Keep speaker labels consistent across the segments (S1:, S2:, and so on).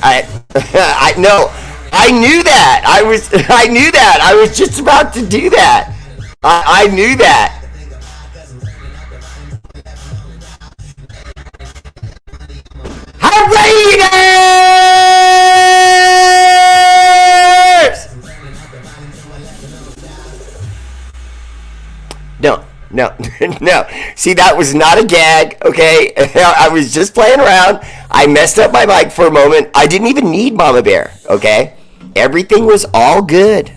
S1: I no, I knew that. I knew that. I was just about to do that. I knew that. R8RBEAR! No, no, no. See, that was not a gag, okay? I was just playing around. I messed up my mic for a moment. I didn't even need Mama Bear, okay? Everything was all good,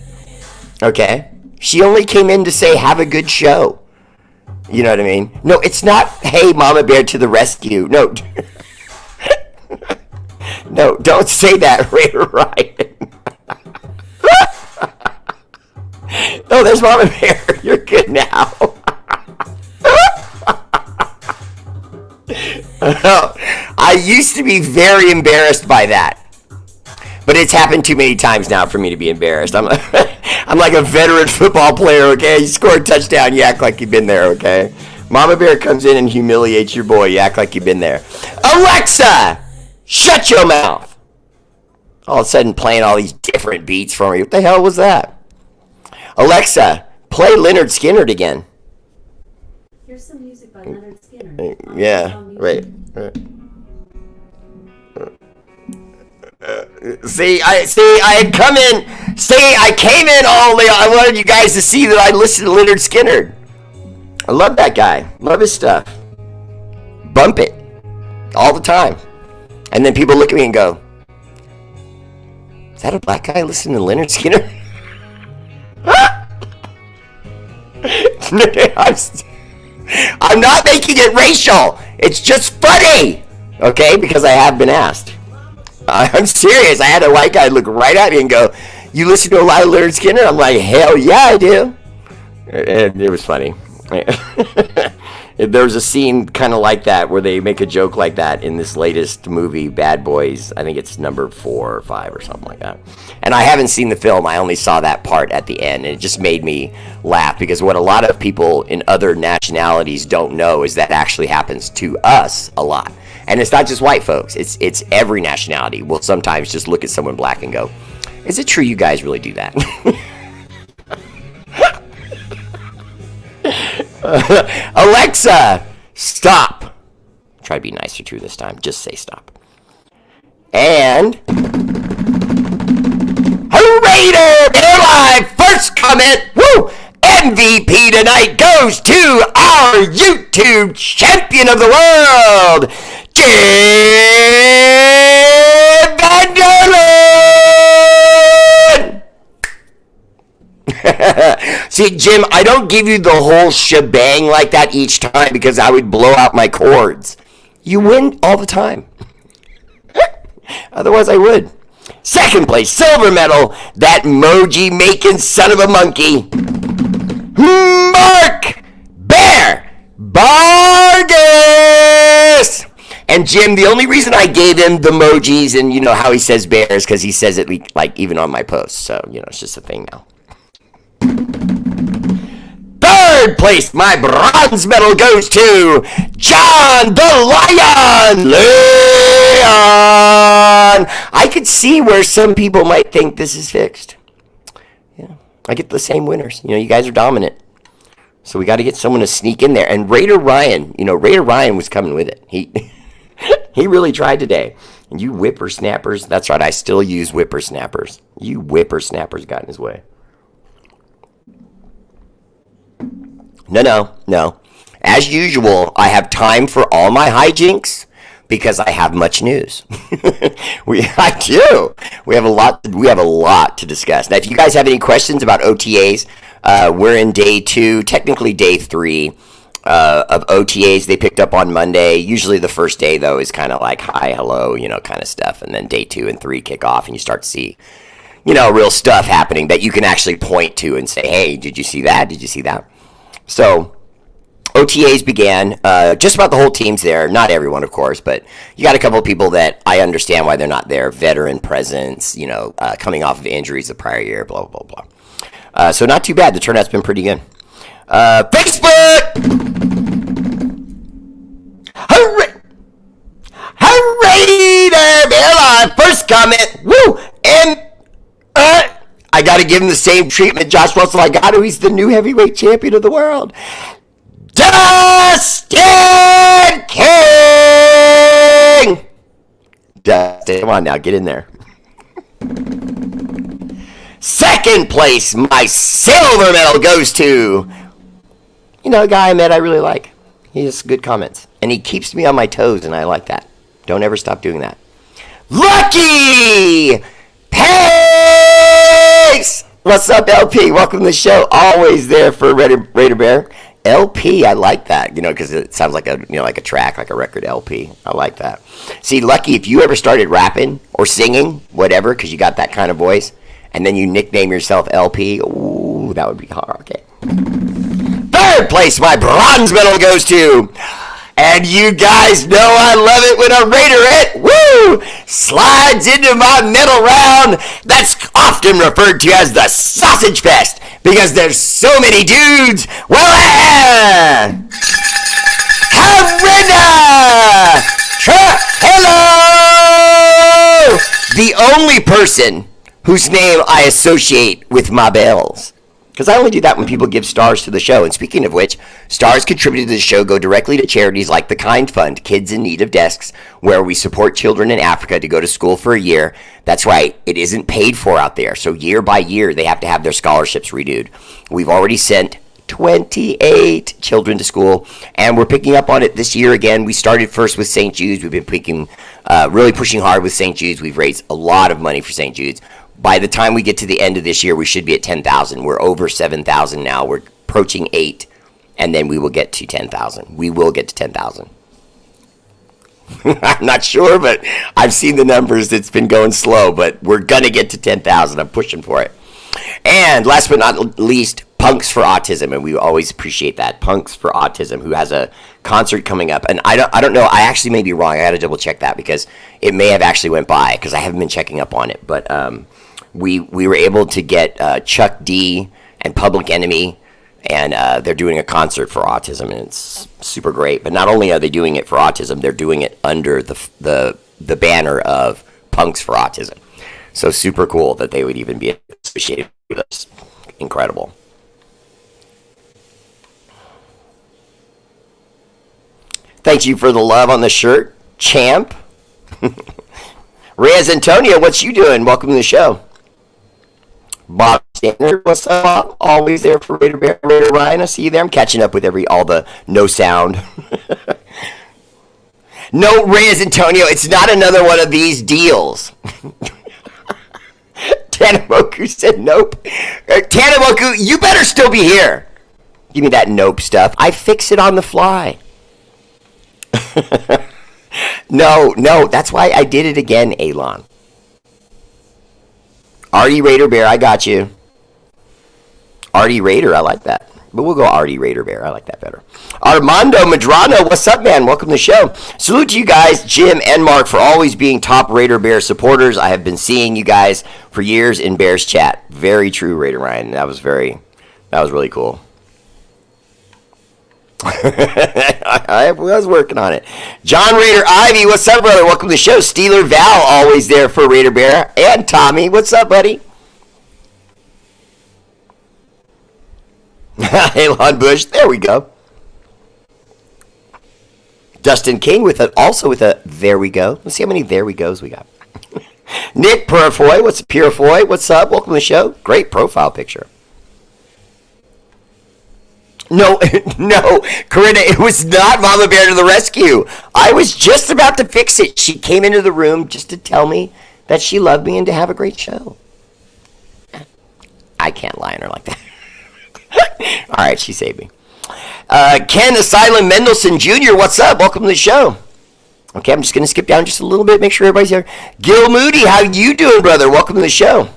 S1: okay? She only came in to say, have a good show. You know what I mean? No, it's not, hey, Mama Bear to the rescue. No. No, don't say that, Ryan. Oh, there's Mama Bear. You're good now. I used to be very embarrassed by that. But it's happened too many times now for me to be embarrassed. I'm like a veteran football player, okay? You score a touchdown, you act like you've been there, okay? Mama Bear comes in and humiliates your boy, you act like you've been there. Alexa, shut your mouth. All of a sudden playing all these different beats for me. What the hell was that? Alexa, play Leonard Skinner again.
S2: Here's some music by Leonard Skinner.
S1: Yeah, right. I came in only. I wanted you guys to see that I listened to Leonard Skinner. I love that guy. Love his stuff. Bump it all the time. And then people look at me and go, is that a black guy listening to Leonard Skinner? I'm not making it racial. It's just funny. Okay? Because I have been asked. I'm serious. I had a white guy look right at me and go, you listen to a lot of Leonard Skinner? I'm like, hell yeah, I do. It was funny. There's a scene kind of like that where they make a joke like that in this latest movie, Bad Boys. I think it's number 4 or 5 or something like that. And I haven't seen the film. I only saw that part at the end, and it just made me laugh because what a lot of people in other nationalities don't know is that actually happens to us a lot. And it's not just white folks. It's every nationality will sometimes just look at someone black and go, is it true you guys really do that? Alexa, stop. Try to be nicer to her this time. Just say stop. And R8RBEAR live first comment. Woo! MVP tonight goes to our YouTube champion of the world, Jim Vanderland. See, Jim, I don't give you the whole shebang like that each time because I would blow out my cords. You win all the time. Otherwise, I would. Second place, silver medal, that emoji making son of a monkey, Mark Bear Vargas. And Jim, the only reason I gave him the emojis and you know how he says bear is because he says it like even on my posts. So, you know, it's just a thing now. Third place, my bronze medal goes to John the Lion Leon. I could see where some people might think this is fixed. Yeah, I get the same winners. You know, you guys are dominant. So we got to get someone to sneak in there. And Raider Ryan, you know, Raider Ryan was coming with it. He really tried today. And you whippersnappers, that's right, I still use whippersnappers. You whippersnappers got in his way. No. As usual, I have time for all my hijinks because I have much news. I do. We have a lot to discuss. Now, if you guys have any questions about OTAs, we're in day 2, technically day 3 of OTAs. They picked up on Monday. Usually the first day, though, is kind of like hi, hello, you know, kind of stuff. And then day 2 and 3 kick off and you start to see, you know, real stuff happening that you can actually point to and say, hey, did you see that? Did you see that? So OTAs began. Just about the whole team's there. Not everyone, of course, but you got a couple of people that I understand why they're not there. Veteran presence, you know, coming off of injuries the prior year, blah, blah, blah. So not too bad. The turnout's been pretty good. Facebook! R8RBEAR First comment, woo, and I got to give him the same treatment Josh Russell I got to. He's the new heavyweight champion of the world. Dustin King! Dustin, come on now, get in there. Second place, my silver medal goes to, a guy I met I really like. He has good comments. And he keeps me on my toes, and I like that. Don't ever stop doing that. Lucky Pace! What's up, LP? Welcome to the show. Always there for Raider Bear. LP, I like that, because it sounds like a track, like a record LP. I like that. See, Lucky, if you ever started rapping or singing, whatever, because you got that kind of voice, and then you nickname yourself LP, ooh, that would be hard. Okay. Third place, my bronze medal goes to, and you guys know I love it when a Raiderette, slides into my medal round. That's often referred to as the Sausage Fest, because there's so many dudes. Well, hello! The only person whose name I associate with my bells. Because I only do that when people give stars to the show. And speaking of which, stars contributed to the show go directly to charities like the Kind Fund, Kids in Need of Desks, where we support children in Africa to go to school for a year. That's right, it isn't paid for out there. So year by year, they have to have their scholarships renewed. We've already sent 28 children to school, and we're picking up on it this year again. We started first with St. Jude's. We've been really pushing hard with St. Jude's. We've raised a lot of money for St. Jude's. By the time we get to the end of this year, we should be at 10,000. We're over 7,000 now. We're approaching 8, and then we will get to 10,000. We will get to 10,000. I'm not sure, but I've seen the numbers. It's been going slow, but we're going to get to 10,000. I'm pushing for it. And last but not least, Punks for Autism, and we always appreciate that. Punks for Autism, who has a concert coming up. And I don't know. I actually may be wrong. I got to double check that because it may have actually went by because I haven't been checking up on it. But we were able to get Chuck D and Public Enemy, and they're doing a concert for autism, and it's super great. But not only are they doing it for autism, they're doing it under the banner of Punks for Autism. So super cool that they would even be associated with us. Incredible. Thank you for the love on the shirt, champ. Reyes Antonio, what's you doing? Welcome to the show. Bob Standard, what's up, Bob? Always there for Raider Bear, Raider Ryan. I see you there. I'm catching up with all the no sound. No, Reyes Antonio, it's not another one of these deals. Tanamoku said nope. Tanamoku, you better still be here. Give me that nope stuff. I fix it on the fly. No, that's why I did it again, Elon. Artie Raider Bear, I got you. Artie Raider, I like that. But we'll go Artie Raider Bear. I like that better. Armando Madrano, what's up, man? Welcome to the show. Salute to you guys, Jim and Mark, for always being top Raider Bear supporters. I have been seeing you guys for years in Bears chat. Very true, Raider Ryan. That was really cool. I was working on it. John Raider Ivy, what's up, brother? Welcome to the show. Steeler Val, always there for Raider Bear. And Tommy, what's up, buddy? Elon Bush, there we go. Dustin King also with a there we go. Let's see how many there we goes we got. Nick Purifoy, what's up? Welcome to the show. Great profile picture. No, Corinna, it was not Mama Bear to the rescue. I was just about to fix it. She came into the room just to tell me that she loved me and to have a great show. I can't lie on her like that. All right, she saved me. Ken Asylum Mendelson Jr., what's up? Welcome to the show. Okay, I'm just going to skip down just a little bit, make sure everybody's here. Gil Moody, how you doing, brother? Welcome to the show.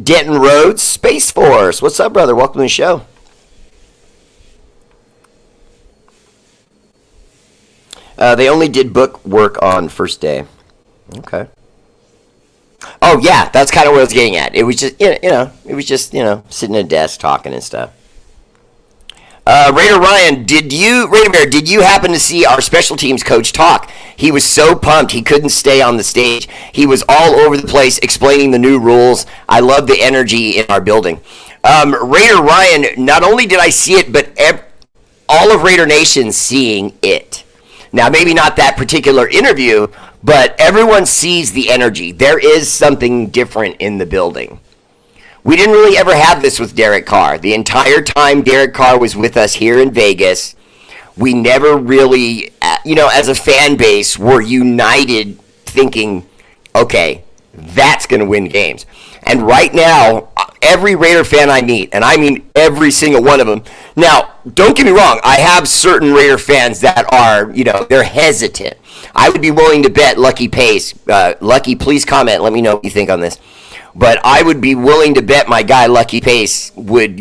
S1: Denton Rhodes, Space Force. What's up, brother? Welcome to the show. They only did book work on first day. Okay. Oh, yeah, that's kind of what I was getting at. It was just, it was just, sitting at a desk talking and stuff. Raider Ryan, Raider Bear, did you happen to see our special teams coach talk? He was so pumped he couldn't stay on the stage. He was all over the place explaining the new rules. I love the energy in our building. Raider Ryan, not only did I see it, but all of Raider Nation seeing it. Now, maybe not that particular interview, but everyone sees the energy. There is something different in the building. We didn't really ever have this with Derek Carr. The entire time Derek Carr was with us here in Vegas, we never really, as a fan base, were united thinking, okay, that's going to win games. And right now, every Raider fan I meet, and I mean every single one of them. Now, don't get me wrong, I have certain Raider fans that are, they're hesitant. I would be willing to bet Lucky Pace. Lucky, please comment. Let me know what you think on this. But I would be willing to bet my guy Lucky Pace would,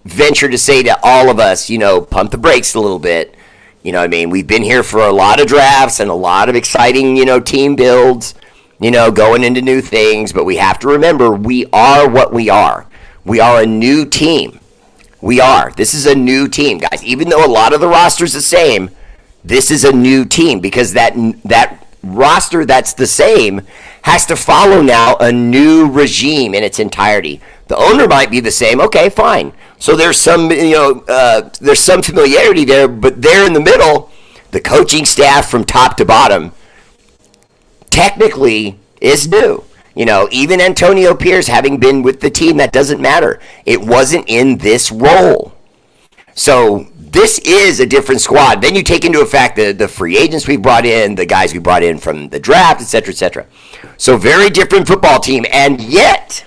S1: venture to say to all of us, pump the brakes a little bit. You know what I mean? We've been here for a lot of drafts and a lot of exciting, team builds, going into new things. But we have to remember, we are what we are. We are a new team. We are. This is a new team, guys. Even though a lot of the roster's the same, this is a new team because that roster that's the same has to follow now a new regime in its entirety. The owner might be the same. Okay, fine. So there's some, there's some familiarity there, but there in the middle, the coaching staff from top to bottom technically is new. Even Antonio Pierce having been with the team, that doesn't matter. It wasn't in this role. So this is a different squad. Then you take into effect the free agents we brought in, the guys we brought in from the draft, etc., etc. So very different football team. And yet,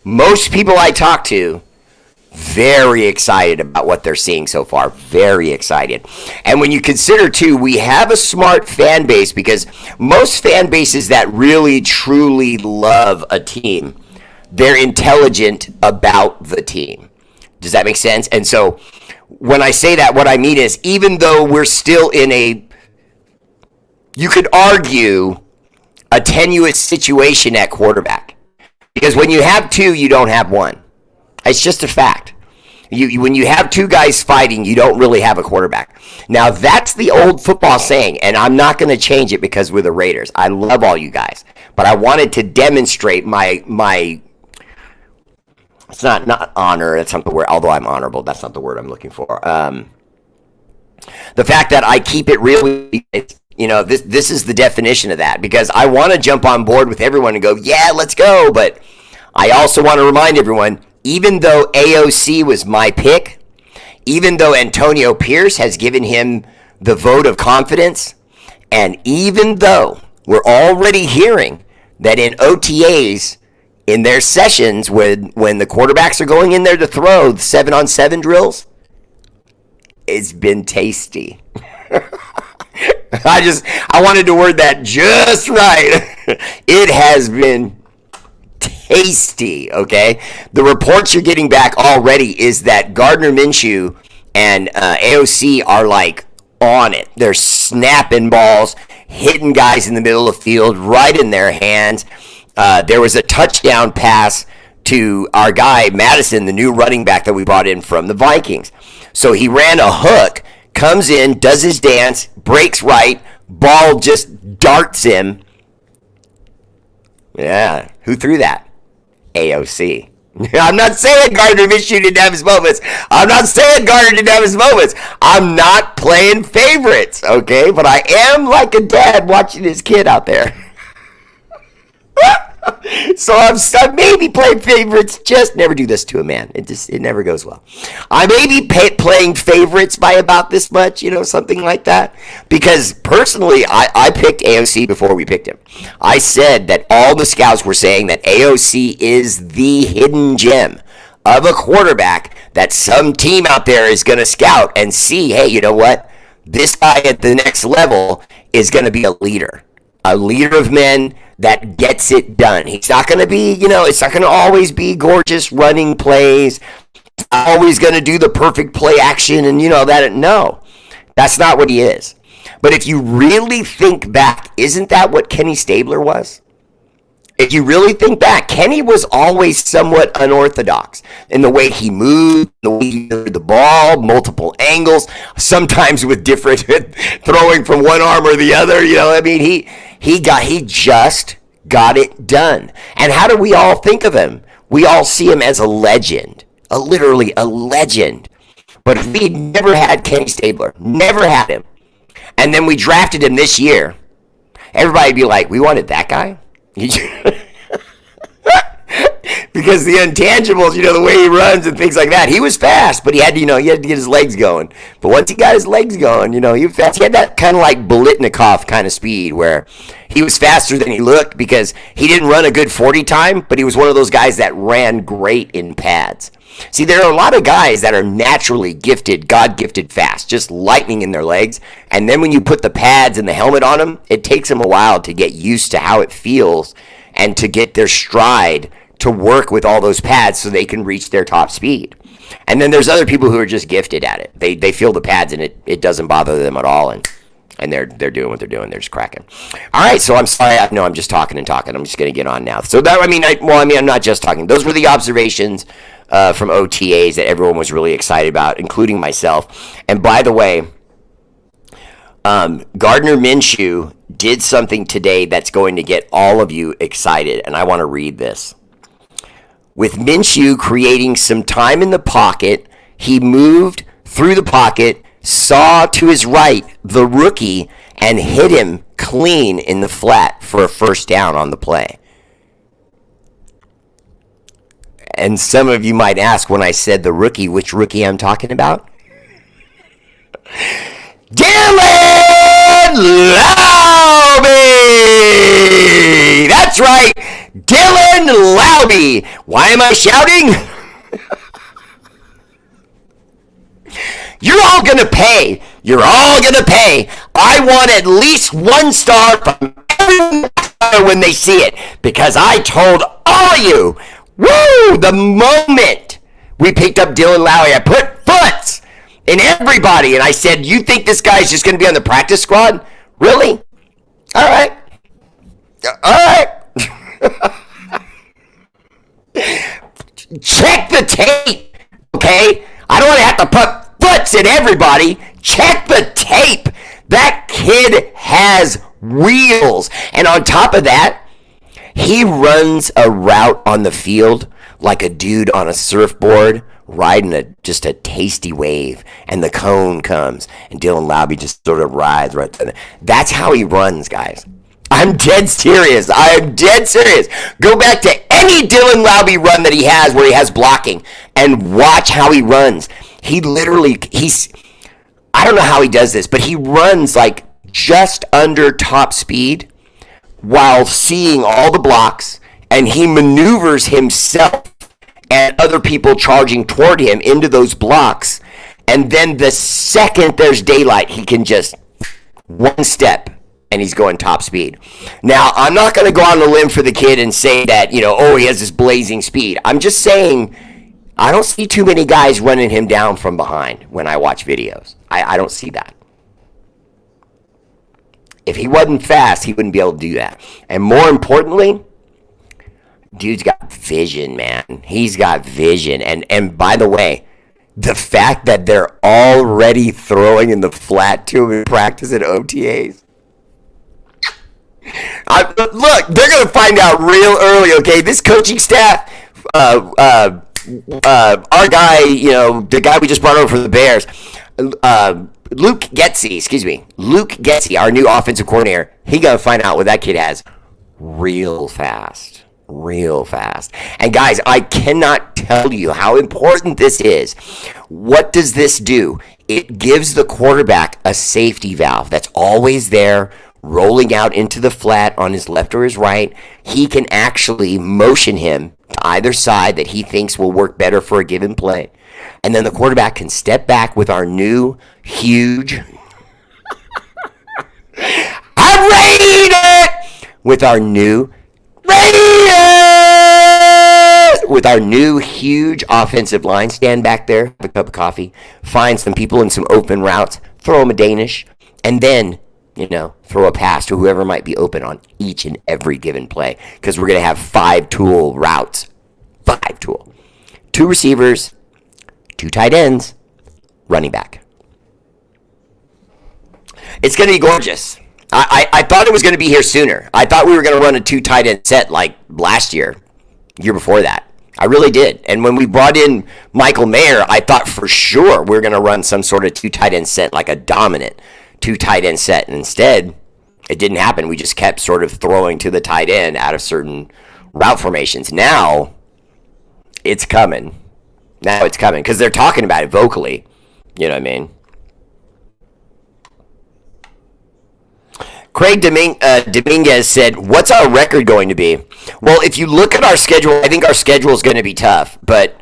S1: most people I talk to, very excited about what they're seeing so far. Very excited. And when you consider, too, we have a smart fan base because most fan bases that really, truly love a team, they're intelligent about the team. Does that make sense? And so when I say that, what I mean is even though we're still in you could argue, a tenuous situation at quarterback. Because when you have two, you don't have one. It's just a fact. When you have two guys fighting, you don't really have a quarterback. Now, that's the old football saying, and I'm not going to change it because we're the Raiders. I love all you guys. But I wanted to demonstrate my it's not honor, that's not the word, although I'm honorable, that's not the word I'm looking for. The fact that I keep it real, this is the definition of that, because I want to jump on board with everyone and go, yeah, let's go, but I also want to remind everyone, even though AOC was my pick, even though Antonio Pierce has given him the vote of confidence, and even though we're already hearing that in OTAs, in their sessions, when the quarterbacks are going in there to throw the 7-on-7 drills, it's been tasty. I wanted to word that just right. It has been tasty, okay? The reports you're getting back already is that Gardner Minshew and AOC are like on it. They're snapping balls, hitting guys in the middle of the field, right in their hands. There was a touchdown pass to our guy, Madison, the new running back that we brought in from the Vikings. So he ran a hook, comes in, does his dance, breaks right, ball just darts him. Yeah, who threw that? AOC. I'm not saying Gardner Minshew didn't have his moments. I'm not saying Gardner didn't have his moments. I'm not playing favorites, okay? But I am like a dad watching his kid out there. So I'm maybe playing favorites. Just never do this to a man. It never goes well. I may be playing favorites by about this much, something like that. Because personally, I picked AOC before we picked him. I said that all the scouts were saying that AOC is the hidden gem of a quarterback that some team out there is going to scout and see, hey, you know what? This guy at the next level is going to be a leader of men that gets it done. He's not going to be, it's not going to always be gorgeous running plays. He's not always going to do the perfect play action and, that. No, that's not what he is. But if you really think back, isn't that what Kenny Stabler was? If you really think back, Kenny was always somewhat unorthodox in the way he moved, the way he threw the ball, multiple angles, sometimes with different throwing from one arm or the other. I mean, he just got it done. And how do we all think of him? We all see him as a legend, literally a legend. But if we never had Kenny Stabler, never had him, and then we drafted him this year, everybody'd be like, we wanted that guy? Because the intangibles, the way he runs and things like that, he was fast, but he had to get his legs going. But once he got his legs going, he was fast. He had that kind of like Bolitnikov kind of speed where he was faster than he looked because he didn't run a good 40 time, but he was one of those guys that ran great in pads. See, there are a lot of guys that are naturally gifted, God-gifted fast, just lightning in their legs. And then when you put the pads and the helmet on them, it takes them a while to get used to how it feels and to get their stride to work with all those pads so they can reach their top speed. And then there's other people who are just gifted at it. They feel the pads and it doesn't bother them at all. And they're doing what they're doing. They're just cracking. All right, so I'm sorry. No, I'm just talking and talking. I'm just going to get on now. So that, I'm not just talking. Those were the observations from OTAs that everyone was really excited about, including myself. And by the way, Gardner Minshew did something today that's going to get all of you excited, and I want to read this. With Minshew creating some time in the pocket, he moved through the pocket, saw to his right the rookie, and hit him clean in the flat for a first down on the play. And some of you might ask when I said the rookie, which rookie I'm talking about? Dylan Laube! That's right, Dylan Laube. Why am I shouting? You're all going to pay. You're all going to pay. I want at least 1 star from everyone when they see it, because I told all of you, woo, the moment we picked up Dylan Laube, I put foots in everybody, and I said, you think this guy's just going to be on the practice squad? Really? All right. All right. Check the tape, okay? I don't want to have to put foots in everybody. Check the tape. That kid has wheels. And on top of that, he runs a route on the field like a dude on a surfboard riding just a tasty wave, and the cone comes, and Dylan Laube just sort of rides right there. That's how he runs, guys. I'm dead serious. I am dead serious. Go back to any Dylan Laube run that he has where he has blocking and watch how he runs. He literally, I don't know how he does this, but he runs like just under top speed while seeing all the blocks, and he maneuvers himself and other people charging toward him into those blocks. And then the second there's daylight, he can just one step and he's going top speed. Now, I'm not going to go on a limb for the kid and say that, he has this blazing speed. I'm just saying I don't see too many guys running him down from behind when I watch videos. I don't see that. If he wasn't fast, he wouldn't be able to do that. And more importantly, dude's got vision, man. He's got vision. And by the way, the fact that they're already throwing in the flat to him in practice at OTAs. Look, they're going to find out real early, okay? This coaching staff, our guy, the guy we just brought over for the Bears, Luke Getsy, our new offensive coordinator, he going to find out what that kid has real fast. And guys, I cannot tell you how important this is. What does this do? It gives the quarterback a safety valve that's always there, rolling out into the flat on his left or his right. He can actually motion him to either side that he thinks will work better for a given play. And then the quarterback can step back with our new huge with our new huge offensive line, stand back there, have a cup of coffee, find some people in some open routes, throw them a Danish, and then throw a pass to whoever might be open on each and every given play, because we're going to have 5-tool routes. 5-tool. 2 receivers, 2 tight ends, running back. It's going to be gorgeous. I thought it was going to be here sooner. I thought we were going to run a 2 tight end set like last year before that. I really did. And when we brought in Michael Mayer, I thought for sure we were going to run some sort of 2 tight end set, like a dominant 2 tight end set. And instead, it didn't happen. We just kept sort of throwing to the tight end out of certain route formations. Now, it's coming. Because they're talking about it vocally. You know what I mean? Craig Dominguez said, what's our record going to be? Well, if you look at our schedule, I think our schedule is going to be tough. But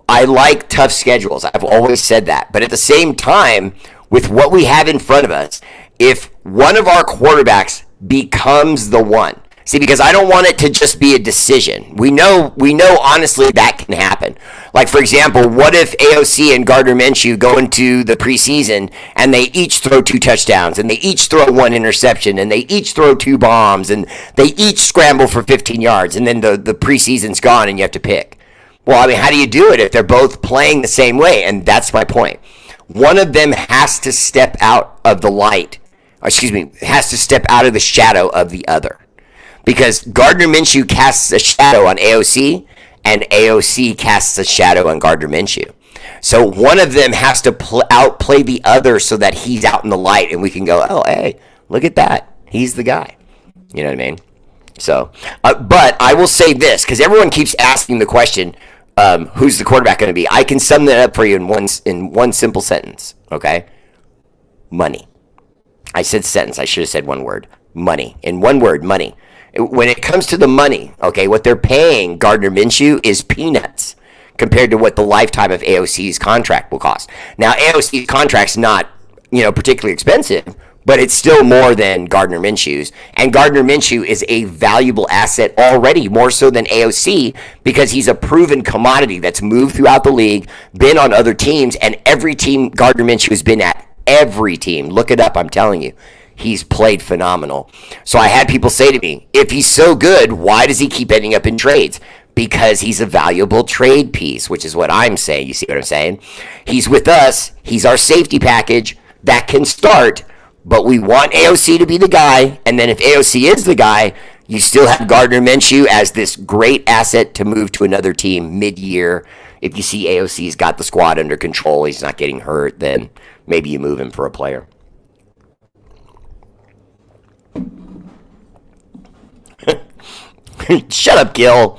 S1: I like tough schedules. I've always said that. But at the same time, with what we have in front of us, if one of our quarterbacks becomes the one, see, because I don't want it to just be a decision. We know honestly that can happen. Like, for example, what if AOC and Gardner Minshew go into the preseason and they each throw 2 touchdowns and they each throw 1 interception and they each throw 2 bombs and they each scramble for 15 yards, and then the preseason's gone and you have to pick? Well, I mean, how do you do it if they're both playing the same way? And that's my point. One of them has to step out of the light. Has to step out of the shadow of the other. Because Gardner Minshew casts a shadow on AOC, and AOC casts a shadow on Gardner Minshew. So one of them has to outplay the other so that he's out in the light, and we can go, oh, hey, look at that. He's the guy. You know what I mean? So, but I will say this, because everyone keeps asking the question, who's the quarterback going to be? I can sum that up for you in one simple sentence, okay? Money. I said sentence. I should have said one word. Money. In one word, money. When it comes to the money, okay, what they're paying Gardner Minshew is peanuts compared to what the lifetime of AOC's contract will cost. Now, AOC's contract's not, particularly expensive, but it's still more than Gardner Minshew's. And Gardner Minshew is a valuable asset already, more so than AOC, because he's a proven commodity that's moved throughout the league, been on other teams, and every team Gardner Minshew has been at, every team, look it up, I'm telling you. He's played phenomenal. So I had people say to me, if he's so good, why does he keep ending up in trades? Because he's a valuable trade piece, which is what I'm saying. You see what I'm saying? He's with us. He's our safety package that can start, but we want AOC to be the guy. And then if AOC is the guy, you still have Gardner Minshew as this great asset to move to another team mid-year. If you see AOC's got the squad under control, he's not getting hurt, then maybe you move him for a player. Shut up, Gil.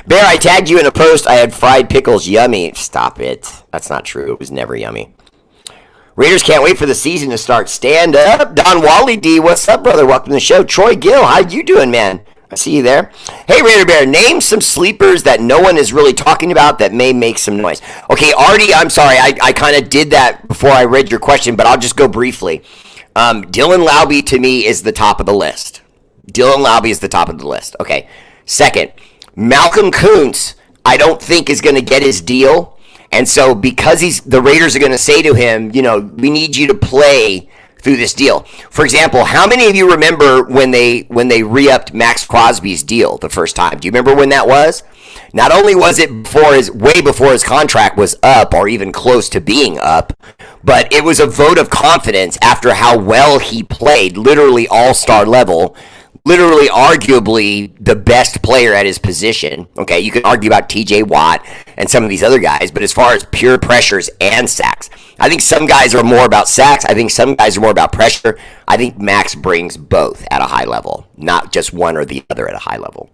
S1: Bear, I tagged you in a post. I had fried pickles. Yummy. Stop it. That's not true. It was never yummy. Raiders can't wait for the season to start. Stand up. Don Wally D. What's up, brother? Welcome to the show. Troy Gill, how you doing, man? I see you there. Hey, Raider Bear, name some sleepers that no one is really talking about that may make some noise. Okay, Artie, I'm sorry. I kind of did that before I read your question, but I'll just go briefly. Dylan Laube, to me, is the top of the list. Dylan Laube is the top of the list. Okay. Second, Malcolm Kuntz, I don't think is going to get his deal. And so because the Raiders are going to say to him, we need you to play through this deal. For example, how many of you remember when they re-upped Max Crosby's deal the first time? Do you remember when that was? Not only was it way before his contract was up or even close to being up, but it was a vote of confidence after how well he played, literally all-star level, literally arguably the best player at his position. Okay, you could argue about TJ Watt and some of these other guys, but as far as pure pressures and sacks, I think some guys are more about sacks. I think some guys are more about pressure. I think Max brings both at a high level, not just one or the other at a high level.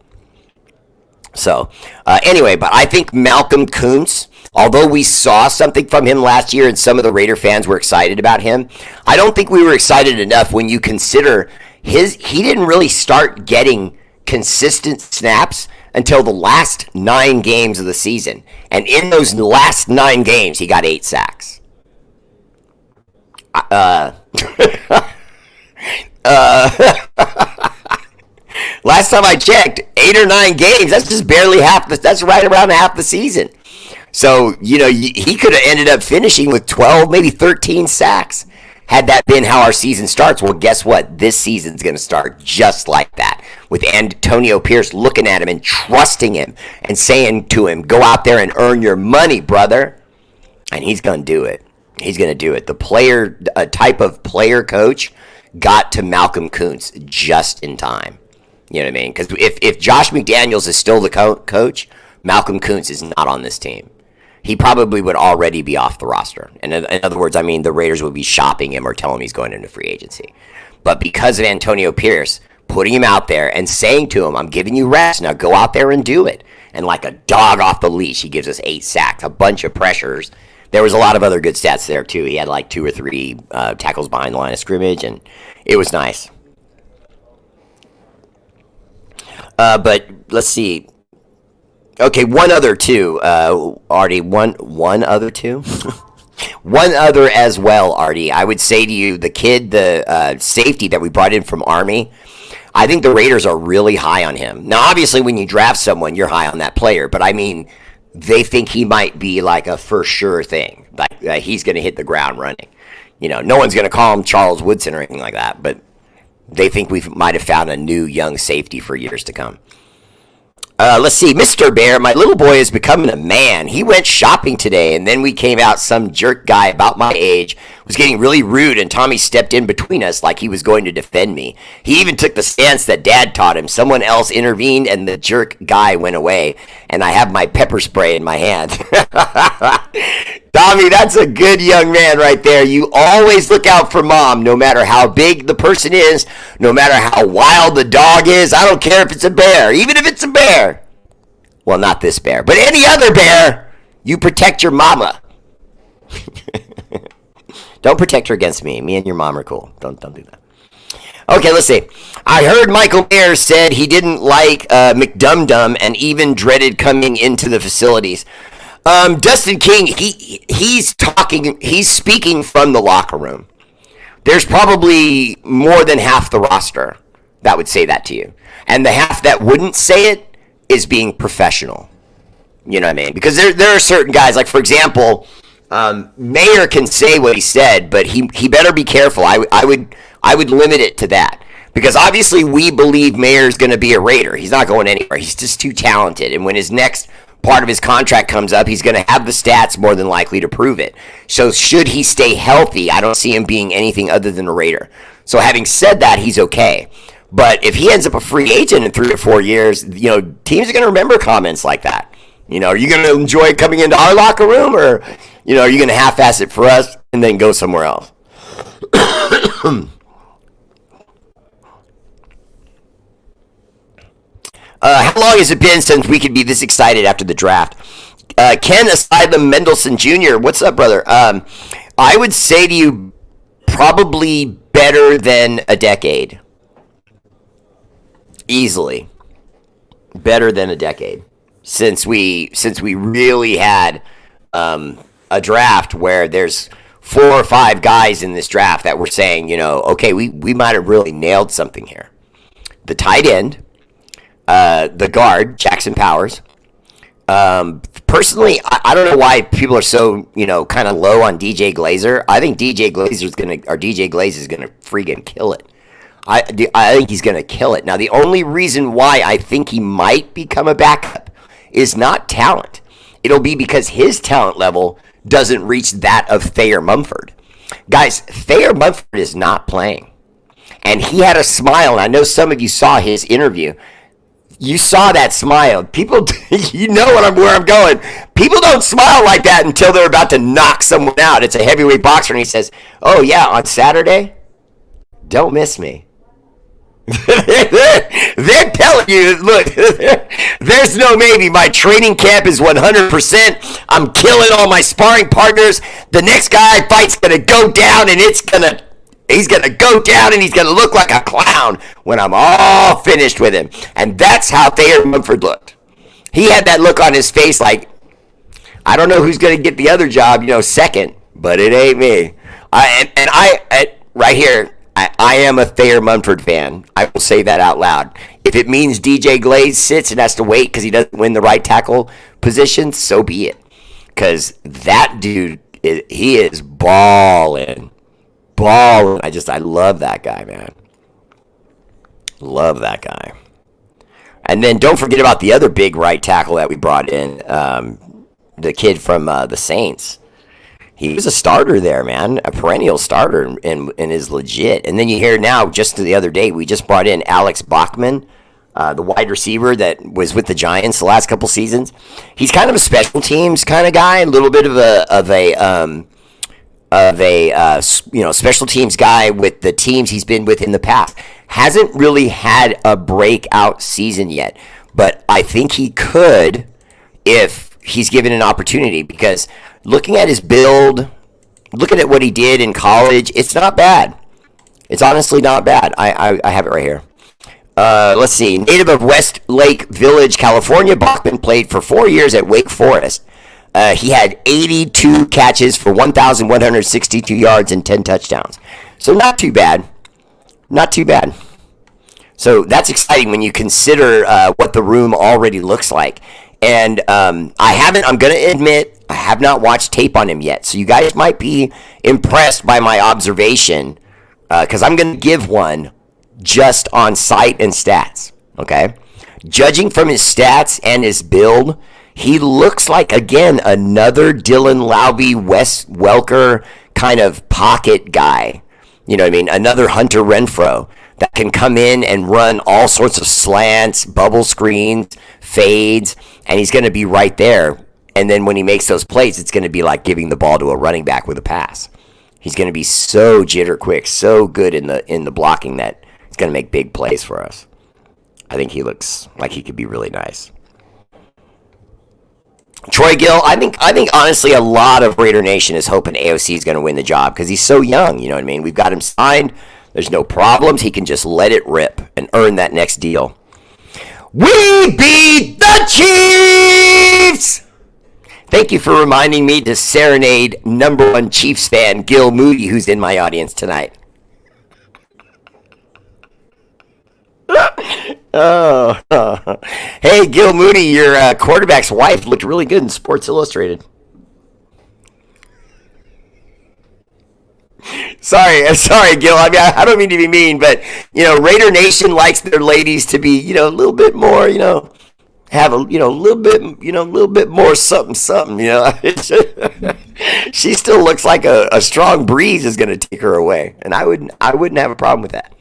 S1: So, anyway, but I think Malcolm Kuntz, although we saw something from him last year and some of the Raider fans were excited about him, I don't think we were excited enough when you consider he didn't really start getting consistent snaps until the last 9 games of the season. And in those last 9 games, he got 8 sacks. Last time I checked, 8 or 9 games, that's just barely that's right around half the season. So, he could have ended up finishing with 12, maybe 13 sacks. had that been how our season starts, well, guess what? This season's going to start just like that, with Antonio Pierce looking at him and trusting him and saying to him, go out there and earn your money, brother. And he's going to do it. He's going to do it. The player, a type of player coach, got to Malcolm Kuntz just in time. You know what I mean? Because if Josh McDaniels is still the coach, Malcolm Kuntz is not on this team. He probably would already be off the roster. And in other words, I mean, the Raiders would be shopping him or telling him he's going into free agency. But because of Antonio Pierce putting him out there and saying to him, I'm giving you rest, now go out there and do it. And like a dog off the leash, he gives us 8 sacks, a bunch of pressures. There was a lot of other good stats there, too. He had like 2 or 3 tackles behind the line of scrimmage, and it was nice. But let's see. Okay, one other, too. Artie, one other, too? One other as well, Artie. I would say to you, the kid, the safety that we brought in from Army, I think the Raiders are really high on him. Now, obviously, when you draft someone, you're high on that player. But, I mean, they think he might be like a for sure thing. Like he's going to hit the ground running. You know, no one's going to call him Charles Woodson or anything like that. But they think we might have found a new young safety for years to come. Let's see, Mr. Bear, my little boy is becoming a man. He went shopping today, and then we came out, some jerk guy about my age was getting really rude, and Tommy stepped in between us like he was going to defend me. He even took the stance that Dad taught him. Someone else intervened, and the jerk guy went away, and I have my pepper spray in my hand. Tommy, that's a good young man right there. You always look out for Mom, no matter how big the person is, no matter how wild the dog is. I don't care if it's a bear, even if it's a bear. Well, not this bear, but any other bear. You protect your mama. Don't protect her against me. Me and your mom are cool. Don't do that. Okay, let's see. I heard Michael Mayer said he didn't like McDumdum and even dreaded coming into the facilities. Dustin King, he's speaking from the locker room. There's probably more than half the roster that would say that to you. And the half that wouldn't say it is being professional. You know what I mean? Because there are certain guys, like, for example, Mayer can say what he said, but he better be careful. I would limit it to that. Because obviously we believe Mayer's going to be a Raider. He's not going anywhere. He's just too talented. And when his next part of his contract comes up, he's going to have the stats more than likely to prove it. So should he stay healthy, I don't see him being anything other than a Raider. So having said that, he's okay. But if he ends up a free agent in 3 or 4 years, you know, teams are going to remember comments like that. You know, are you going to enjoy coming into our locker room, or, you know, are you going to half-ass it for us and then go somewhere else? How long has it been since we could be this excited after the draft? Ken Asylum Mendelson Jr., what's up, brother? I would say to you, probably better than a decade. Easily. Better than a decade. Since we really had a draft where there's 4 or 5 guys in this draft that were saying, you know, okay, we might have really nailed something here. The tight end, the guard, Jackson Powers. Personally, I don't know why people are so, you know, kind of low on DJ Glazer. I think DJ Glaze is gonna freaking kill it. I think he's gonna kill it. Now, the only reason why I think he might become a backup is not talent. It'll be because his talent level doesn't reach that of Thayer Mumford. Guys, Thayer Mumford is not playing. And he had a smile, and I know some of you saw his interview. You saw that smile. People, you know where I'm going. People don't smile like that until they're about to knock someone out. It's a heavyweight boxer, and he says, oh, yeah, on Saturday, don't miss me. They're telling you, look, there's no maybe. My training camp is 100%. I'm killing all my sparring partners. The next guy I fight's going to go down, and he's going to go down, and he's going to look like a clown when I'm all finished with him. And that's how Thayer Mumford looked. He had that look on his face like, I don't know who's going to get the other job, you know, second, but it ain't me. Right here, I am a Thayer Mumford fan. I will say that out loud. If it means DJ Glaze sits and has to wait because he doesn't win the right tackle position, so be it. Because that dude, he is balling. balling. I love that guy, man. Love that guy. And then don't forget about the other big right tackle that we brought in, the kid from the Saints. He was a starter there, man, a perennial starter, and is legit. And then you hear now, just the other day, we just brought in Alex Bachman, the wide receiver that was with the Giants the last couple seasons. He's kind of a special teams kind of guy, a little bit of a special teams guy with the teams he's been with in the past. Hasn't really had a breakout season yet, but I think he could if he's given an opportunity, because looking at his build, looking at what he did in college, it's not bad. It's honestly not bad. I have it right here. Let's see. Native of Westlake Village, California, Bachman played for 4 years at Wake Forest. He had 82 catches for 1,162 yards and 10 touchdowns. So not too bad. Not too bad. So that's exciting when you consider what the room already looks like. And I'm going to admit, I have not watched tape on him yet. So you guys might be impressed by my observation, because I'm going to give one just on sight and stats. Okay? Judging from his stats and his build, he looks like, again, another Dylan Laube, Wes Welker kind of pocket guy. You know what I mean? Another Hunter Renfrow that can come in and run all sorts of slants, bubble screens, fades, and he's going to be right there. And then when he makes those plays, it's going to be like giving the ball to a running back with a pass. He's going to be so jitter quick, so good in the blocking that it's going to make big plays for us. I think he looks like he could be really nice. Troy Gill, I think honestly a lot of Raider Nation is hoping AOC is going to win the job because he's so young, you know what I mean? We've got him signed. There's no problems. He can just let it rip and earn that next deal. We beat the Chiefs! Thank you for reminding me to serenade number one Chiefs fan, Gil Moody, who's in my audience tonight. Hey, Gil Moody, your quarterback's wife looked really good in Sports Illustrated. Sorry, Gil. I mean, I don't mean to be mean, but Raider Nation likes their ladies to be, a little bit more, have a, little bit more something. She still looks like a strong breeze is going to take her away, and I wouldn't have a problem with that.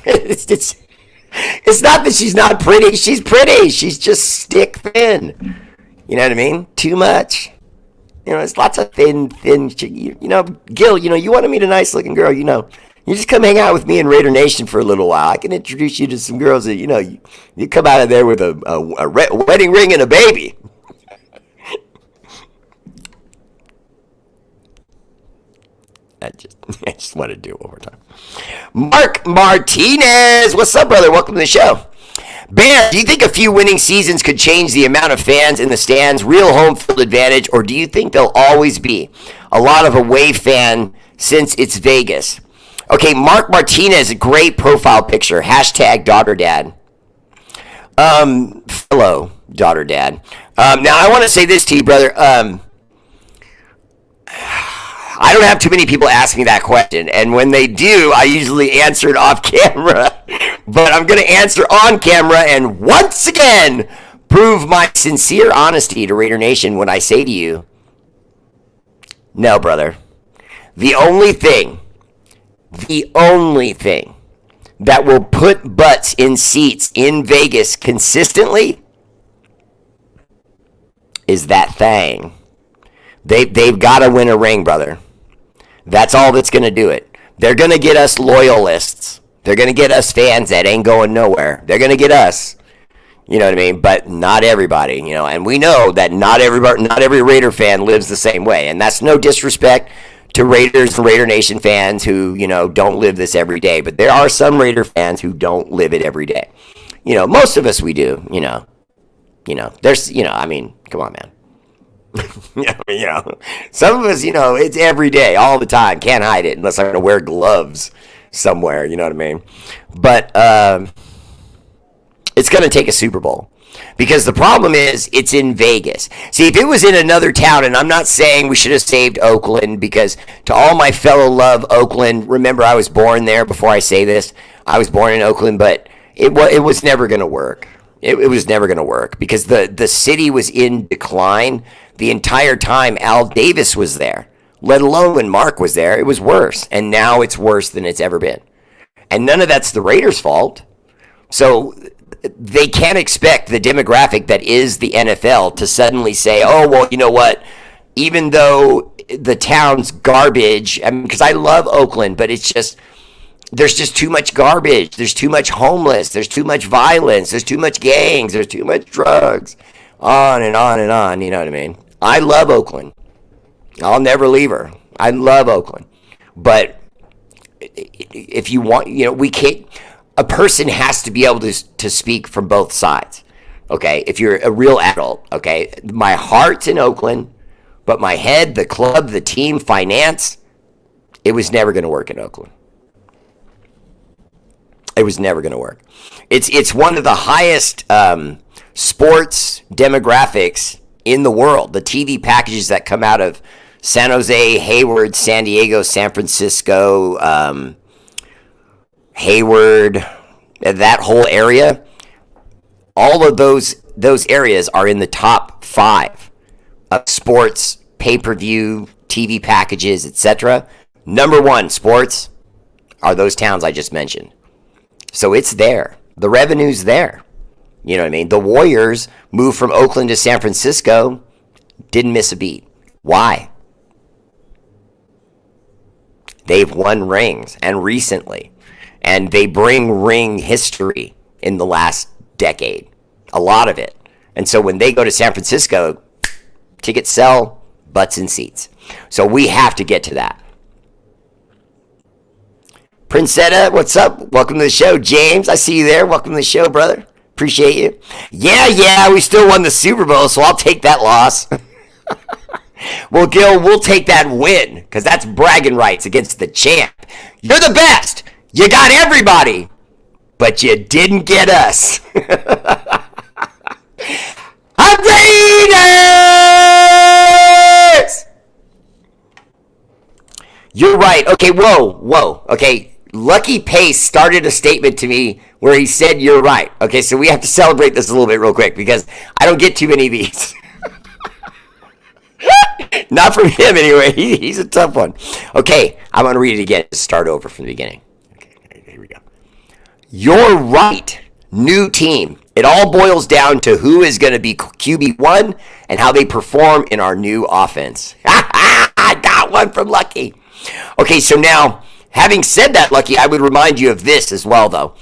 S1: It's not that she's not pretty. She's pretty. She's just stick thin. You know what I mean? Too much. It's lots of thin. Gil, you want to meet a nice looking girl, you just come hang out with me in Raider Nation for a little while. I can introduce you to some girls that, you come out of there with a wedding ring and a baby. I just want to do it one more time. Mark Martinez, what's up, brother? Welcome to the show. Bear, do you think a few winning seasons could change the amount of fans in the stands, real home field advantage, or do you think there'll always be a lot of away fan since it's Vegas? Okay, Mark Martinez, a great profile picture. Hashtag daughter dad. Fellow daughter dad. Now, I want to say this to you, brother. I don't have too many people ask me that question, and when they do, I usually answer it off camera. But I'm going to answer on camera and once again prove my sincere honesty to Raider Nation when I say to you, no, brother. The only thing that will put butts in seats in Vegas consistently is that thing. They've got to win a ring, brother. That's all that's going to do it. They're going to get us loyalists. They're going to get us fans that ain't going nowhere. They're going to get us. You know what I mean? But not everybody, and we know that not every Raider fan lives the same way. And that's no disrespect to Raiders and Raider Nation fans who, don't live this every day. But there are some Raider fans who don't live it every day. Most of us we do, there's, I mean, come on, man. Some of us, it's every day, all the time. Can't hide it unless I'm going to wear gloves somewhere, you know what I mean? But it's going to take a Super Bowl. Because the problem is, it's in Vegas. See, if it was in another town, and I'm not saying we should have saved Oakland, because to all my fellow love Oakland, remember I was born there before I say this. I was born in Oakland, but it was never going to work. It was never going to work because the city was in decline the entire time Al Davis was there, let alone when Mark was there. It was worse, and now it's worse than it's ever been. And none of that's the Raiders' fault. So they can't expect the demographic that is the NFL to suddenly say, oh, well, you know what? Even though the town's garbage, I mean, because I love Oakland, but it's just, there's just too much garbage. There's too much homeless. There's too much violence. There's too much gangs. There's too much drugs. On and on and on. You know what I mean? I love Oakland. I'll never leave her. I love Oakland. But if you want, you know, we can't, a person has to be able to speak from both sides. Okay? If you're a real adult, okay? My heart's in Oakland, but my head, the club, the team, finance, it was never going to work in Oakland. It was never going to work. It's one of the highest sports demographics in the world. The TV packages that come out of San Jose, Hayward, San Diego, San Francisco, Hayward, that whole area, all of those areas are in the top 5 of sports, pay-per-view, TV packages, etc. Number 1 sports are those towns I just mentioned. So it's there. The revenue's there. You know what I mean? The Warriors moved from Oakland to San Francisco, didn't miss a beat. Why? They've won rings, and recently. And they bring ring history in the last decade. A lot of it. And so when they go to San Francisco, tickets sell, butts in seats. So we have to get to that. Princetta, what's up? Welcome to the show. James, I see you there. Welcome to the show, brother. Appreciate you. Yeah, we still won the Super Bowl, so I'll take that loss. Well, Gil, we'll take that win, because that's bragging rights against the champ. You're the best. You got everybody, but you didn't get us. Raiders! You're right. Okay, whoa. Okay, Lucky Pace started a statement to me where he said you're right. Okay, so we have to celebrate this a little bit real quick because I don't get too many of these. Not from him anyway. He's a tough one. Okay, I'm going to read it again to start over from the beginning. Okay, here we go. You're right. New team. It all boils down to who is going to be QB1 and how they perform in our new offense. I got one from Lucky. Okay, so now, having said that, Lucky, I would remind you of this as well, though.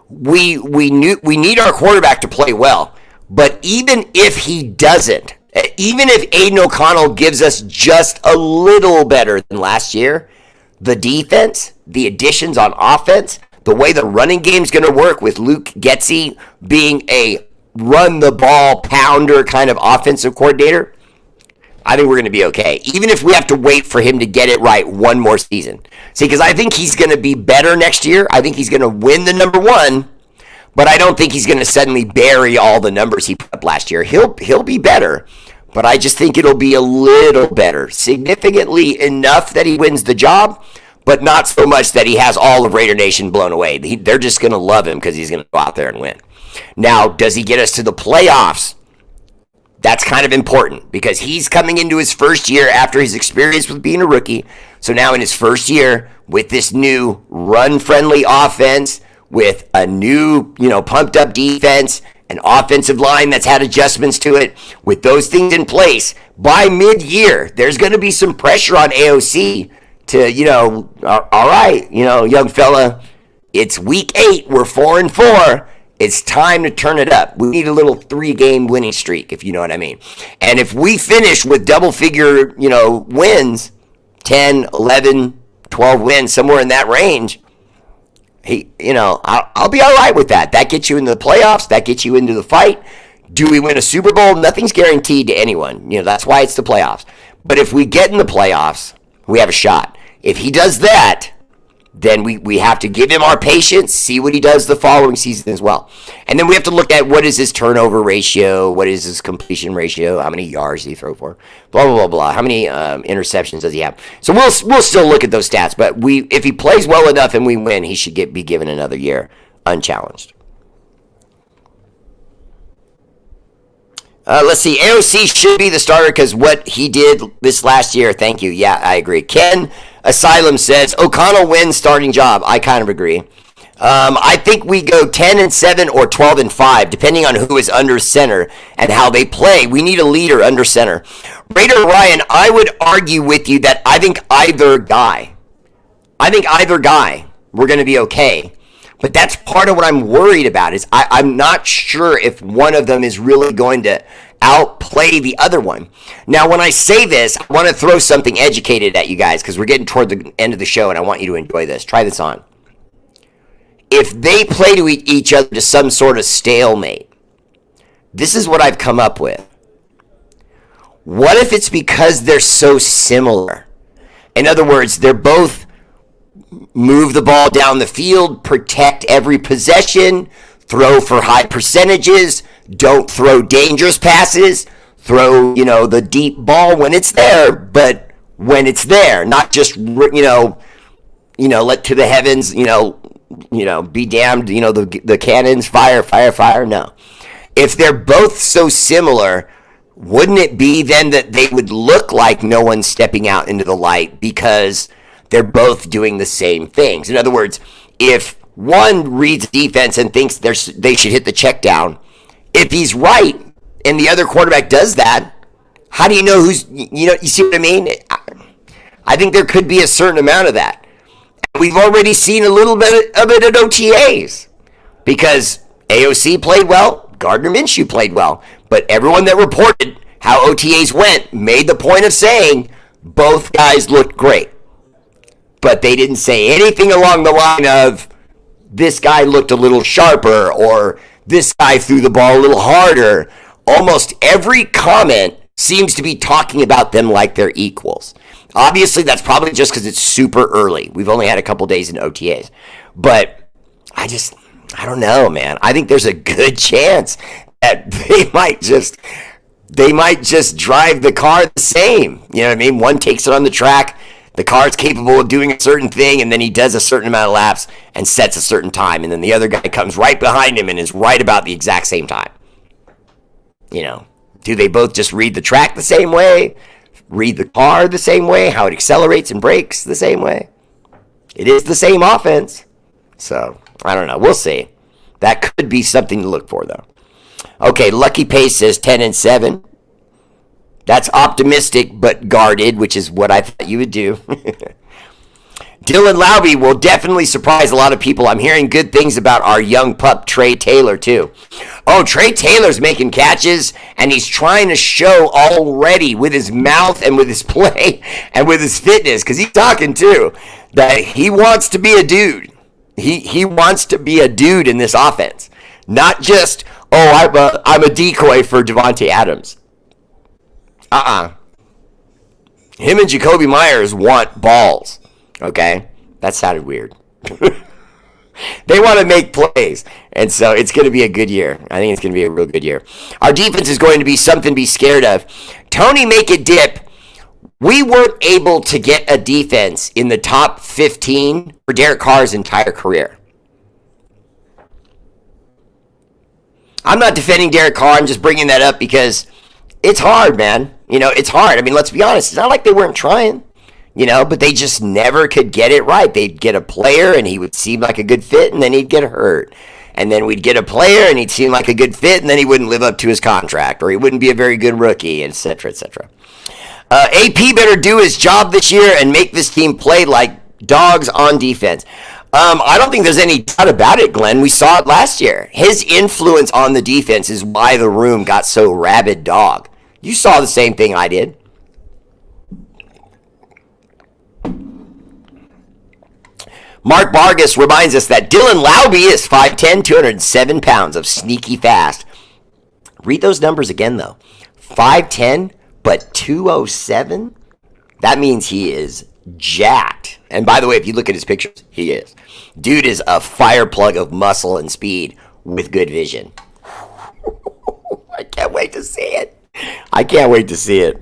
S1: We need our quarterback to play well, but even if he doesn't, even if Aiden O'Connell gives us just a little better than last year, the defense, the additions on offense, the way the running game's going to work with Luke Getsy being a run-the-ball pounder kind of offensive coordinator, I think we're going to be okay. Even if we have to wait for him to get it right one more season. See, because I think he's going to be better next year. I think he's going to win the number 1, but I don't think he's going to suddenly bury all the numbers he put up last year. He'll be better, but I just think it'll be a little better. Significantly enough that he wins the job, but not so much that he has all of Raider Nation blown away. They're just going to love him because he's going to go out there and win. Now, does he get us to the playoffs? That's kind of important because he's coming into his first year after his experience with being a rookie. So now in his first year with this new run-friendly offense, with a new, pumped-up defense, an offensive line that's had adjustments to it, with those things in place, by mid-year, there's going to be some pressure on AOC to, all right, young fella, it's week 8, we're 4-4. It's time to turn it up. We need a little 3-game winning streak, if you know what I mean. And if we finish with double-figure, wins, 10, 11, 12 wins, somewhere in that range, I'll be all right with that. That gets you into the playoffs. That gets you into the fight. Do we win a Super Bowl? Nothing's guaranteed to anyone. That's why it's the playoffs. But if we get in the playoffs, we have a shot. If he does that, then we have to give him our patience, see what he does the following season as well. And then we have to look at what is his turnover ratio, what is his completion ratio, how many yards does he throw for, blah, blah, blah, blah, how many interceptions does he have. So we'll still look at those stats, but if he plays well enough and we win, he should be given another year unchallenged. Let's see. AOC should be the starter because what he did this last year. Thank you. Yeah, I agree. Ken Asylum says O'Connell wins starting job. I kind of agree. I think we go 10-7 or 12-5, depending on who is under center and how they play. We need a leader under center. Raider Ryan, I would argue with you that I think either guy, we're going to be okay. But that's part of what I'm worried about is I'm not sure if one of them is really going to outplay the other one. Now, when I say this, I want to throw something educated at you guys because we're getting toward the end of the show and I want you to enjoy this. Try this on. If they play to each other to some sort of stalemate, this is what I've come up with. What if it's because they're so similar? In other words, they're both move the ball down the field, protect every possession, throw for high percentages, don't throw dangerous passes, throw, the deep ball when it's there, but when it's there, not just, let to the heavens, be damned, the cannons, fire, no. If they're both so similar, wouldn't it be then that they would look like no one's stepping out into the light because they're both doing the same things? In other words, if one reads defense and thinks they should hit the check down, if he's right and the other quarterback does that, how do you know who's, you see what I mean? I think there could be a certain amount of that. We've already seen a little bit of it at OTAs because AOC played well, Gardner Minshew played well, but everyone that reported how OTAs went made the point of saying both guys looked great. But they didn't say anything along the line of this guy looked a little sharper or this guy threw the ball a little harder. Almost every comment seems to be talking about them like they're equals. Obviously, that's probably just because it's super early. We've only had a couple days in OTAs. But I don't know, man. I think there's a good chance that they might just drive the car the same. You know what I mean? One takes it on the track. The car's capable of doing a certain thing, and then he does a certain amount of laps and sets a certain time, and then the other guy comes right behind him and is right about the exact same time. Do they both just read the track the same way? Read the car the same way? How it accelerates and brakes the same way? It is the same offense. So, I don't know. We'll see. That could be something to look for, though. Okay, Lucky Pace says 10-7. That's optimistic but guarded, which is what I thought you would do. Dylan Laube will definitely surprise a lot of people. I'm hearing good things about our young pup, Trey Taylor, too. Oh, Trey Taylor's making catches, and he's trying to show already with his mouth and with his play and with his fitness, because he's talking, too, that he wants to be a dude. He wants to be a dude in this offense. Not just, I'm a decoy for Devontae Adams. Him and Jacoby Myers want balls. Okay? That sounded weird. They want to make plays. And so it's going to be a good year. I think it's going to be a real good year. Our defense is going to be something to be scared of. Tony, make it dip. We weren't able to get a defense in the top 15 for Derek Carr's entire career. I'm not defending Derek Carr. I'm just bringing that up because it's hard, man. It's hard. I mean, let's be honest. It's not like they weren't trying, but they just never could get it right. They'd get a player, and he would seem like a good fit, and then he'd get hurt. And then we'd get a player, and he'd seem like a good fit, and then he wouldn't live up to his contract, or he wouldn't be a very good rookie, et cetera, et cetera. AP better do his job this year and make this team play like dogs on defense. I don't think there's any doubt about it, Glenn. We saw it last year. His influence on the defense is why the room got so rabid dog. You saw the same thing I did. Mark Vargas reminds us that Dylan Laube is 5'10", 207 pounds of sneaky fast. Read those numbers again, though. 5'10", but 207? That means he is jacked. And by the way, if you look at his pictures, he is. Dude is a fire plug of muscle and speed with good vision. I can't wait to see it. I can't wait to see it.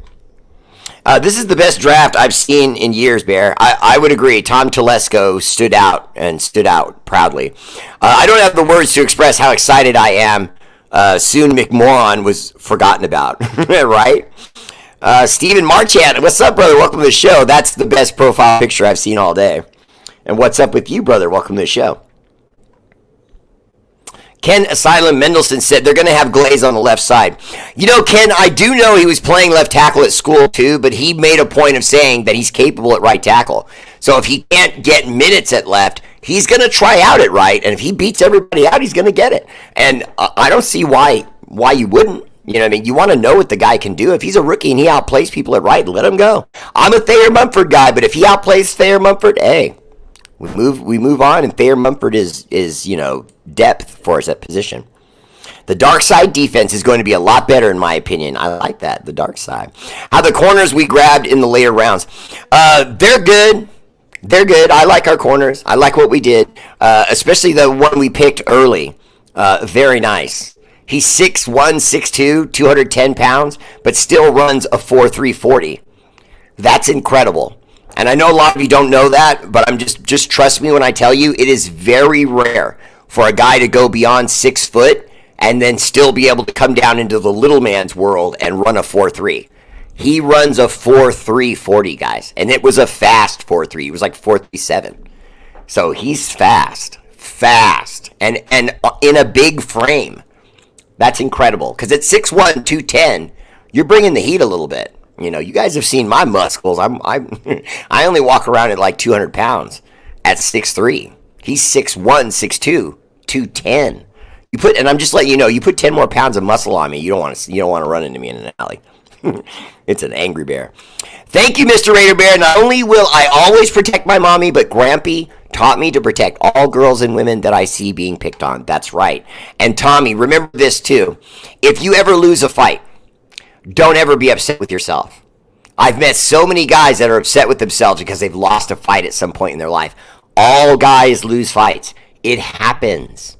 S1: This is the best draft I've seen in years, Bear. I would agree. Tom Telesco stood out proudly. I don't have the words to express how excited I am. Soon McMoron was forgotten about, right? Stephen Marchand, what's up, brother? Welcome to the show. That's the best profile picture I've seen all day. And what's up with you, brother? Welcome to the show. Ken Asylum Mendelson said they're going to have Glaze on the left side. You know, Ken, I do know he was playing left tackle at school too, but he made a point of saying that he's capable at right tackle. So if he can't get minutes at left, he's going to try out at right, and if he beats everybody out, he's going to get it. And I don't see why you wouldn't. You know what I mean? You want to know what the guy can do. If he's a rookie and he outplays people at right, let him go. I'm a Thayer Mumford guy, but if he outplays Thayer Mumford, hey, we move on, and Thayer Mumford is depth for us at position. The dark side defense is going to be a lot better, in my opinion. I like that, the dark side. How the corners we grabbed in the later rounds. They're good. They're good. I like our corners. I like what we did, especially the one we picked early. Very nice. He's 6'1", 6'2", 210 pounds, but still runs a 4.3 40. That's incredible. And I know a lot of you don't know that, but I'm just trust me when I tell you, it is very rare for a guy to go beyond 6 foot and then still be able to come down into the little man's world and run a 4.3. He runs a 4.3 40, guys, and it was a fast 4.3. It was like 4.37. So he's fast, and in a big frame. That's incredible, because at 6'1", 210, you're bringing the heat a little bit. You know, you guys have seen my muscles. I only walk around at like 200 pounds at 6'3". He's 6'1", 6'2", 210. And I'm just letting you know, you put 10 more pounds of muscle on me, you don't want to run into me in an alley. It's an angry bear. Thank you, Mr. Raider Bear. Not only will I always protect my mommy, but Grampy taught me to protect all girls and women that I see being picked on. That's right. And Tommy, remember this too. If you ever lose a fight, don't ever be upset with yourself. I've met so many guys that are upset with themselves because they've lost a fight at some point in their life. All guys lose fights. It happens.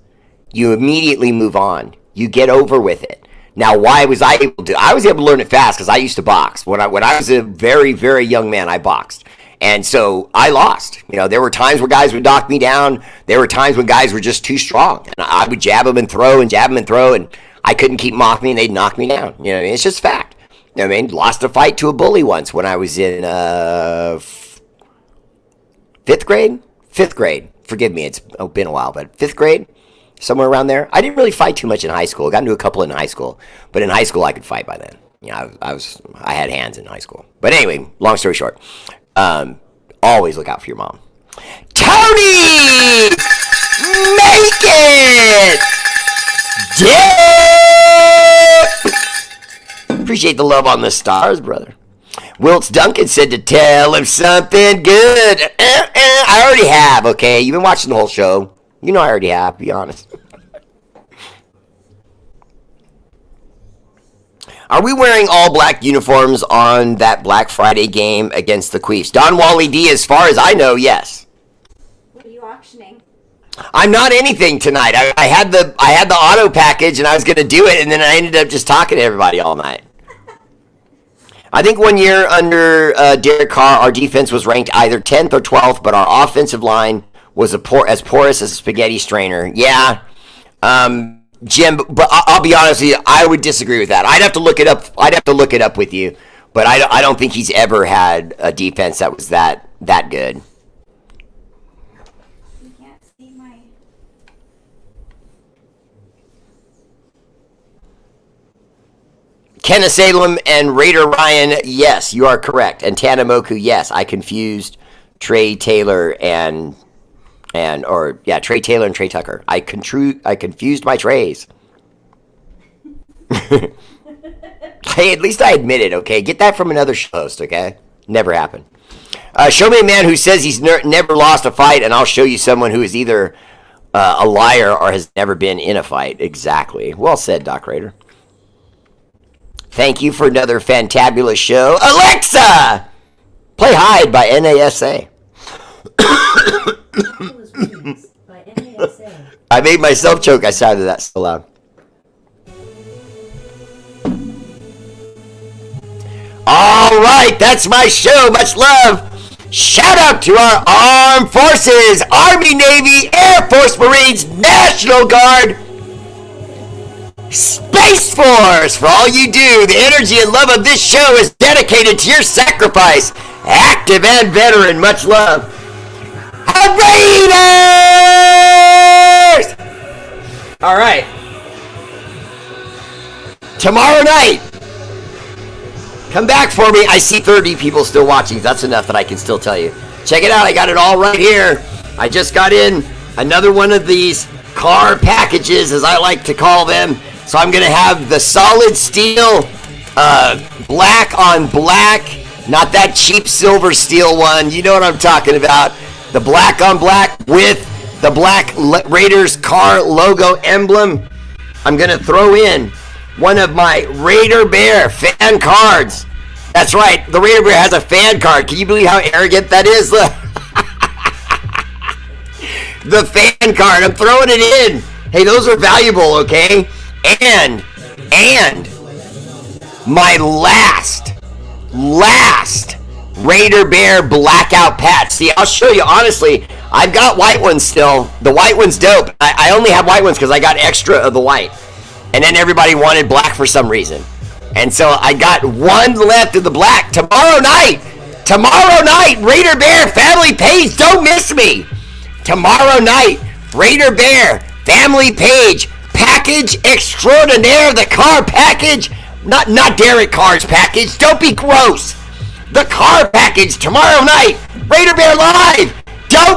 S1: You immediately move on. You get over with it. Now, why was I able to? I was able to learn it fast because I used to box. When I was a very, very young man, I boxed. And so I lost. You know, there were times where guys would knock me down. There were times when guys were just too strong. And I would jab them and throw and jab them and throw, and I couldn't keep them off me, and they'd knock me down. You know what I mean? It's just fact. You know what I mean? Lost a fight to a bully once when I was in fifth grade. Forgive me, it's been a while, but 5th grade, somewhere around there. I didn't really fight too much in high school. I got into a couple in high school, but in high school I could fight by then. You know, I had hands in high school. But anyway, long story short, always look out for your mom. Tony, make it. Dip! Appreciate the love on the stars, brother. Wilts Duncan said to tell him something good. I already have, okay? You've been watching the whole show. You know I already have, be honest. Are we wearing all black uniforms on that Black Friday game against the Queefs? Don Wally D, as far as I know, yes.
S3: What are you auctioning?
S1: I'm not anything tonight. I had the auto package and I was going to do it, and then I ended up just talking to everybody all night. I think one year under Derek Carr, our defense was ranked either 10th or 12th, but our offensive line was as porous as a spaghetti strainer. Yeah, Jim, but I'll be honest with you, I would disagree with that. I'd have to look it up. With you, but I don't think he's ever had a defense that was that good.
S3: You can't see my...
S1: Kenna Salem and Raider Ryan, yes, you are correct. And Tanamoku, yes, I confused Trey Taylor and Trey Taylor and Trey Tucker. I confused my Treys. Hey, at least I admit it, okay? Get that from another host, okay? Never happened. Show me a man who says he's never lost a fight, and I'll show you someone who is either a liar or has never been in a fight. Exactly. Well said, Doc Raider. Thank you for another fantabulous show. Alexa! Play Hide by NASA.
S2: Marvelous Remix by NASA.
S1: I made myself choke. I sounded that so loud. All right, that's my show. Much love. Shout out to our armed forces, Army, Navy, Air Force, Marines, National Guard, Space Force, for all you do. The energy and love of this show is dedicated to your sacrifice. Active and veteran, much love. R8RBEAR! All right. Tomorrow night, come back for me. I see 30 people still watching. That's enough that I can still tell you. Check it out. I got it all right here. I just got in another one of these car packages, as I like to call them. So I'm going to have the solid steel black on black, not that cheap silver steel one. You know what I'm talking about. The black on black with the black Raiders car logo emblem. I'm going to throw in one of my R8RBEAR fan cards. That's right, the R8RBEAR has a fan card. Can you believe how arrogant that is? The fan card, I'm throwing it in. Hey, those are valuable, okay? And my last R8RBEAR blackout patch. See, I'll show you, honestly, I've got white ones still. The white one's dope. I only have white ones because I got extra of the white. And then everybody wanted black for some reason. And so I got one left of the black. Tomorrow night, R8RBEAR family page, don't miss me. Tomorrow night, R8RBEAR family page, package extraordinaire, the car package, not Derek Carr's package, don't be gross. The car package tomorrow night, R8RBEAR live. Don't